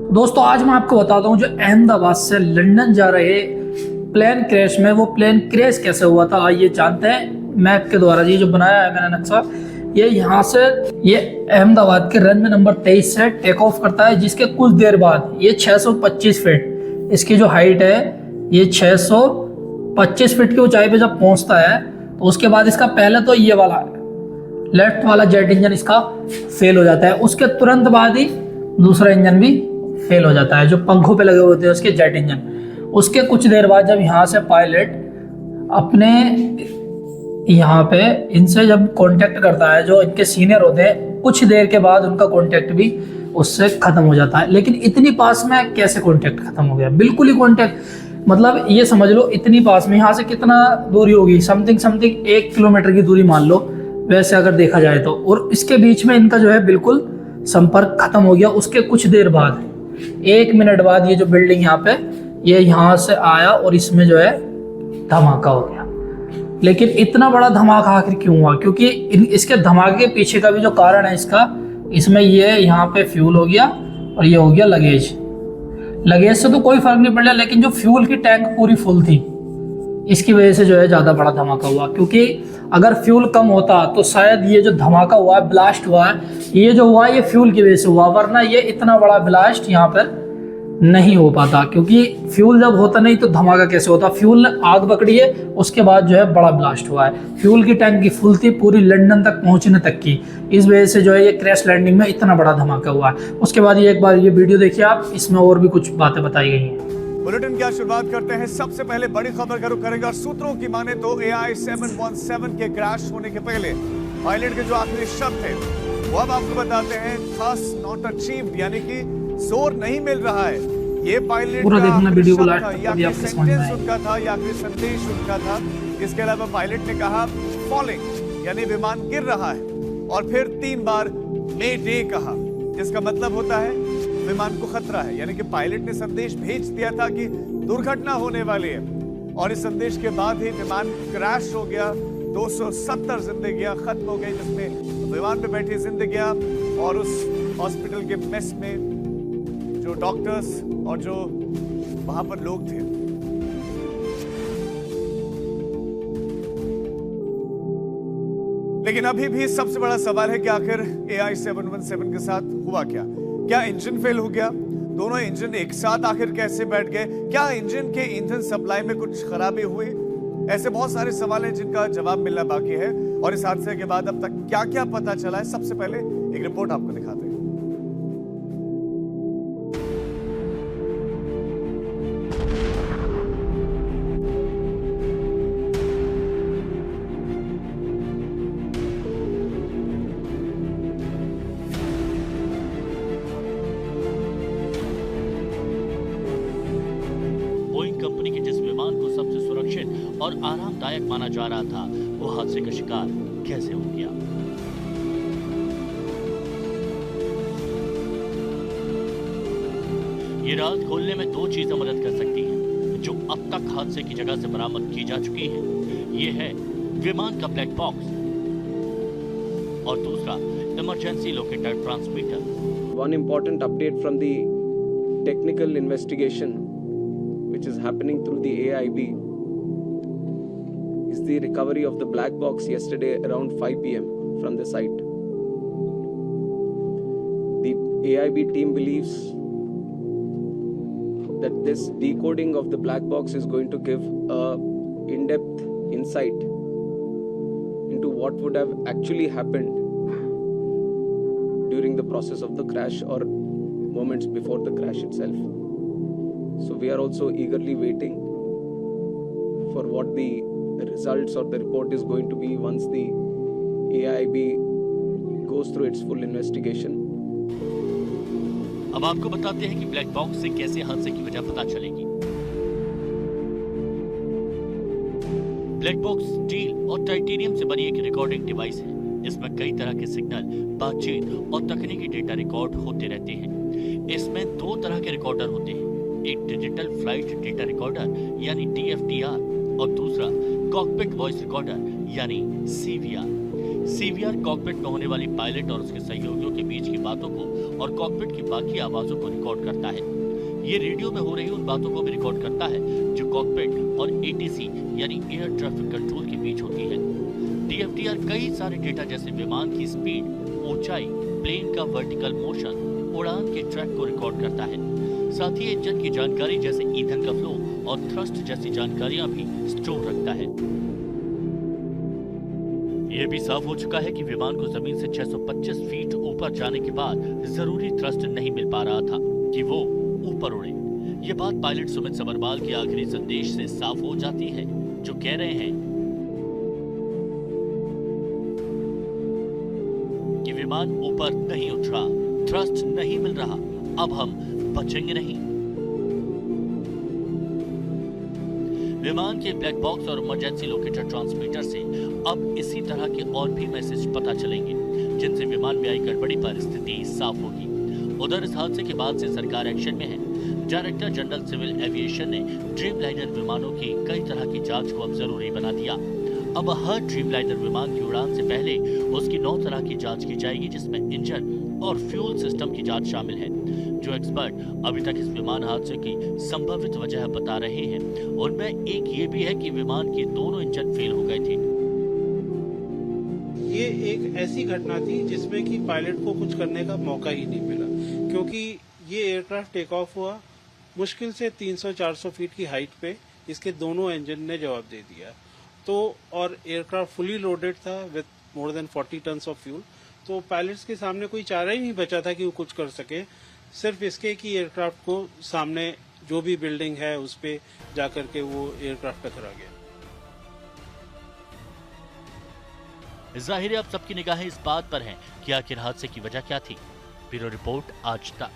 दोस्तों आज मैं आपको बताता हूँ जो अहमदाबाद से लंदन जा रहे प्लेन क्रैश में वो प्लेन क्रैश कैसे हुआ था। आइए जानते हैं मैप के द्वारा। ये जो बनाया है मैंने नक्शा, ये यहाँ से ये अहमदाबाद के रनवे नंबर 23 से टेक ऑफ करता है, जिसके कुछ देर बाद ये 625 फीट इसकी जो हाइट है, ये 625 फीट की ऊंचाई पे जब पहुँचता है तो उसके बाद इसका पहले तो ये वाला लेफ्ट वाला जेट इंजन इसका फेल हो जाता है। उसके तुरंत बाद ही दूसरा इंजन भी फेल हो जाता है, जो पंखों पे लगे होते हैं उसके जेट इंजन। उसके कुछ देर बाद जब यहाँ से पायलट अपने यहाँ पे इनसे जब कांटेक्ट करता है, जो इनके सीनियर होते हैं, कुछ देर के बाद उनका कांटेक्ट भी उससे खत्म हो जाता है। लेकिन इतनी पास में कैसे कांटेक्ट खत्म हो गया? बिल्कुल ही कांटेक्ट, मतलब ये समझ लो इतनी पास में, यहाँ से कितना दूरी होगी, समथिंग 1 किलोमीटर की दूरी मान लो वैसे अगर देखा जाए तो। और इसके बीच में इनका जो है बिल्कुल संपर्क खत्म हो गया। उसके कुछ देर बाद 1 मिनट बाद ये जो बिल्डिंग यहाँ पे ये यहाँ से आया और इसमें जो है धमाका हो गया। लेकिन इतना बड़ा धमाका आखिर क्यों हुआ? क्योंकि इसके धमाके के पीछे का भी जो कारण है इसका, इसमें ये यहाँ पे फ्यूल हो गया और ये हो गया लगेज से तो कोई फर्क नहीं पड़ रहा, लेकिन जो फ्यूल की टैंक पूरी फुल थी इसकी वजह से जो है ज़्यादा बड़ा धमाका हुआ। क्योंकि अगर फ्यूल कम होता तो शायद ये जो धमाका हुआ है, ब्लास्ट हुआ है, ये जो हुआ ये फ्यूल की वजह से हुआ, वरना ये इतना बड़ा ब्लास्ट यहाँ पर नहीं हो पाता। क्योंकि फ्यूल जब होता नहीं तो धमाका कैसे होता? फ्यूल ने आग पकड़ी है, उसके बाद जो है बड़ा ब्लास्ट हुआ है। फ्यूल की टैंक की फुल थी पूरी लंदन तक पहुँचने तक की, इस वजह से जो है ये क्रैश लैंडिंग में इतना बड़ा धमाका हुआ है। उसके बाद ये एक बार ये वीडियो देखिए आप, इसमें और भी कुछ बातें बताई गई हैं। बुलेटिन की शुरुआत करते हैं। सबसे पहले बड़ी खबर का रुख करेंगे और सूत्रों की माने तो AI 717 के क्रैश होने के पहले पायलट के जो आखिरी शब्द थे वो अब आपको बताते हैं। टास्क नॉट अचीव्ड, यानी कि जोर नहीं मिल रहा है। ये पायलट पूरा देखना वीडियो को लास्ट तक, या सेंटेंस उनका था या फिर संदेश उनका था। इसके अलावा पायलट ने कहा फॉलिंग, यानी विमान गिर रहा है, और फिर 3 बार मे डे कहा, जिसका मतलब होता है विमान को खतरा है। यानी कि पायलट ने संदेश भेज दिया था कि दुर्घटना होने वाली है, और इस संदेश के बाद ही विमान क्रैश हो गया। 270 जिंदगियां खत्म हो गई, जिसमें विमान पे बैठी जिंदगियां और उस हॉस्पिटल के मेस में जो डॉक्टर्स और जो वहां पर लोग थे। लेकिन अभी भी सबसे बड़ा सवाल है कि आखिर AI 717 के साथ हुआ क्या? क्या इंजन फेल हो गया? दोनों इंजन एक साथ आखिर कैसे बैठ गए? क्या इंजन के ईंधन सप्लाई में कुछ खराबी हुई? ऐसे बहुत सारे सवाल हैं जिनका जवाब मिलना बाकी है। और इस हादसे के बाद अब तक क्या क्या पता चला है, सबसे पहले एक रिपोर्ट आपको दिखाते हैं। कंपनी के जिस विमान को सबसे सुरक्षित और आरामदायक माना जा रहा था, वो हादसे का शिकार कैसे हो गया? ये राज खोलने में 2 चीजें मदद कर सकती हैं, जो अब तक हादसे की जगह से बरामद की जा चुकी हैं। ये है विमान का ब्लैक बॉक्स और दूसरा emergency locator transmitter. One important update from the technical investigation which is happening through the AIB is the recovery of the black box yesterday around 5 p.m. from the site. The AIB team believes that this decoding of the black box is going to give a in-depth insight into what would have actually happened during the process of the crash or moments before the crash itself. So we are also eagerly waiting for what the results or the report is going to be once the AIB goes through its full investigation. अब आपको बताते हैं कि black box से कैसे हादसे की वजह पता चलेगी। ब्लैक बॉक्स स्टील और टाइटेनियम से बनी एक रिकॉर्डिंग डिवाइस है। इसमें कई तरह के सिग्नल, बातचीत और तकनीकी डेटा रिकॉर्ड होते रहते हैं। इसमें 2 तरह के रिकॉर्डर होते हैं, एक डिजिटल फ्लाइट डेटा रिकॉर्डर यानी DFDR और दूसरा कॉकपिट वॉइस रिकॉर्डर यानी CVR। CVR कॉकपिट में होने वाली पायलट और उसके सहयोगियों के बीच की बातों को और कॉकपिट की बाकी आवाजों को रिकॉर्ड करता है। ये रेडियो में हो रही उन बातों को भी रिकॉर्ड करता है जो कॉकपिट और एटीसी यानी एयर ट्रैफिक कंट्रोल के बीच होती है। DFTR कई सारे डेटा जैसे विमान की स्पीड, ऊंचाई, प्लेन का वर्टिकल मोशन, उड़ान के ट्रैक को रिकॉर्ड करता है। साथ ही इंजन की जानकारी जैसे ईंधन का फ्लो और थ्रस्ट जैसी जानकारियां भी स्टोर रखता है। यह भी साफ हो चुका है कि विमान को जमीन से 625 फीट ऊपर जाने के बाद जरूरी थ्रस्ट नहीं मिल पा रहा था कि वो ऊपर उड़े। ये बात पायलट सुमित सबरवाल के आखिरी संदेश से साफ हो जाती है, जो कह रहे हैं कि विमान ऊपर नहीं उठ रहा, थ्रस्ट नहीं मिल रहा, अब हम बचेंगे नहीं। विमान के ब्लैक बॉक्स और इमरजेंसी लोकेटर ट्रांसमीटर से अब इसी तरह के और भी मैसेज पता चलेंगे, जिनसे विमान में आई गड़बड़ी पर स्थिति साफ होगी। उधर इस हादसे के बाद से सरकार एक्शन में है। डायरेक्टर जनरल सिविल एविएशन ने ड्रीमलाइनर विमानों की कई तरह की जांच को अब जरूरी बना दिया। अब हर ड्रीमलाइनर विमान की उड़ान से पहले उसकी 9 तरह की जांच की जाएगी, जिसमें इंजन और फ्यूल सिस्टम की जांच शामिल है। जो एक्सपर्ट अभी तक इस विमान हादसे की संभावित वजह बता रहे हैं, उनमें एक ये भी है कि विमान के दोनों इंजन फेल हो गए थे। ये एक ऐसी घटना थी जिसमें कि पायलट को कुछ करने का मौका ही नहीं मिला, क्योंकि ये एयरक्राफ्ट टेक ऑफ हुआ मुश्किल से 300-400 फीट की हाइट पे। इसके दोनों इंजन ने जवाब दे दिया, तो और एयरक्राफ्ट फुली लोडेड था with more than 40 tons of fuel. तो पायलट्स के सामने कोई चारा ही नहीं बचा था कि वो कुछ कर सके, सिर्फ इसके कि एयरक्राफ्ट को सामने जो भी बिल्डिंग है उस पे जाकर के वो एयरक्राफ्ट टकरा गया। जाहिर है अब सबकी निगाहें इस बात पर हैं कि आखिर हादसे की वजह क्या थी। ब्यूरो रिपोर्ट आज तक।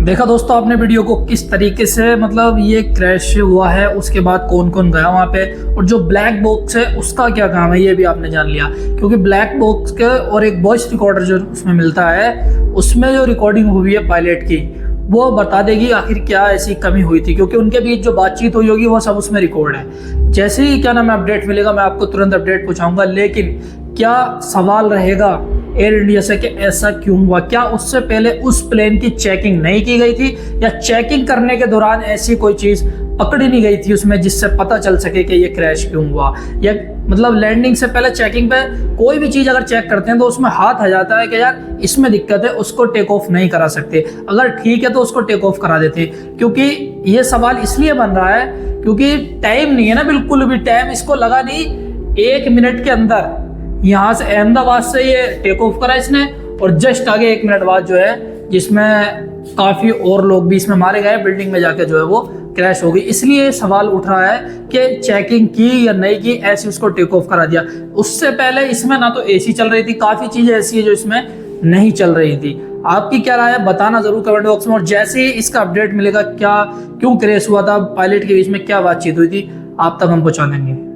देखा दोस्तों आपने वीडियो को किस तरीके से मतलब ये क्रैश हुआ है, उसके बाद कौन कौन गया वहाँ पे, और जो ब्लैक बॉक्स है उसका क्या काम है ये भी आपने जान लिया। क्योंकि ब्लैक बॉक्स के और एक वॉइस रिकॉर्डर जो उसमें मिलता है, उसमें जो रिकॉर्डिंग हुई है पायलट की, वो बता देगी आखिर क्या ऐसी कमी हुई थी। क्योंकि उनके बीच जो बातचीत हुई होगी वो सब उसमें रिकॉर्ड है। जैसे ही क्या नाम है अपडेट मिलेगा, मैं आपको तुरंत अपडेट पहुंचाऊंगा। लेकिन क्या सवाल रहेगा एयर इंडिया से कि ऐसा क्यों हुआ? क्या उससे पहले उस प्लेन की चेकिंग नहीं की गई थी, या चेकिंग करने के दौरान ऐसी कोई चीज पकड़ी नहीं गई थी उसमें जिससे पता चल सके कि ये क्रैश क्यों हुआ? या मतलब लैंडिंग से पहले चेकिंग पे कोई भी चीज अगर चेक करते हैं तो उसमें हाथ आ जाता है कि यार इसमें दिक्कत है, उसको टेक ऑफ नहीं करा सकते। अगर ठीक है तो उसको टेक ऑफ करा देते। क्योंकि ये सवाल इसलिए बन रहा है क्योंकि टाइम नहीं है ना, बिल्कुल भी टाइम इसको लगा नहीं। 1 मिनट के अंदर यहाँ से अहमदाबाद से ये टेक ऑफ करा इसने, और जस्ट आगे 1 मिनट बाद जो है, जिसमें काफी और लोग भी इसमें मारे गए, बिल्डिंग में जाके जो है वो क्रैश हो गई। इसलिए सवाल उठ रहा है कि चेकिंग की या नहीं की, ऐसे उसको टेक ऑफ करा दिया। उससे पहले इसमें ना तो एसी चल रही थी, काफी चीजें ऐसी है जो इसमें नहीं चल रही थी। आपकी क्या राय है बताना जरूर कमेंट बॉक्स में। और जैसे ही इसका अपडेट मिलेगा, क्या क्यों क्रैश हुआ था, पायलट के बीच में क्या बातचीत हुई थी, आप तक हम पहुंचा देंगे।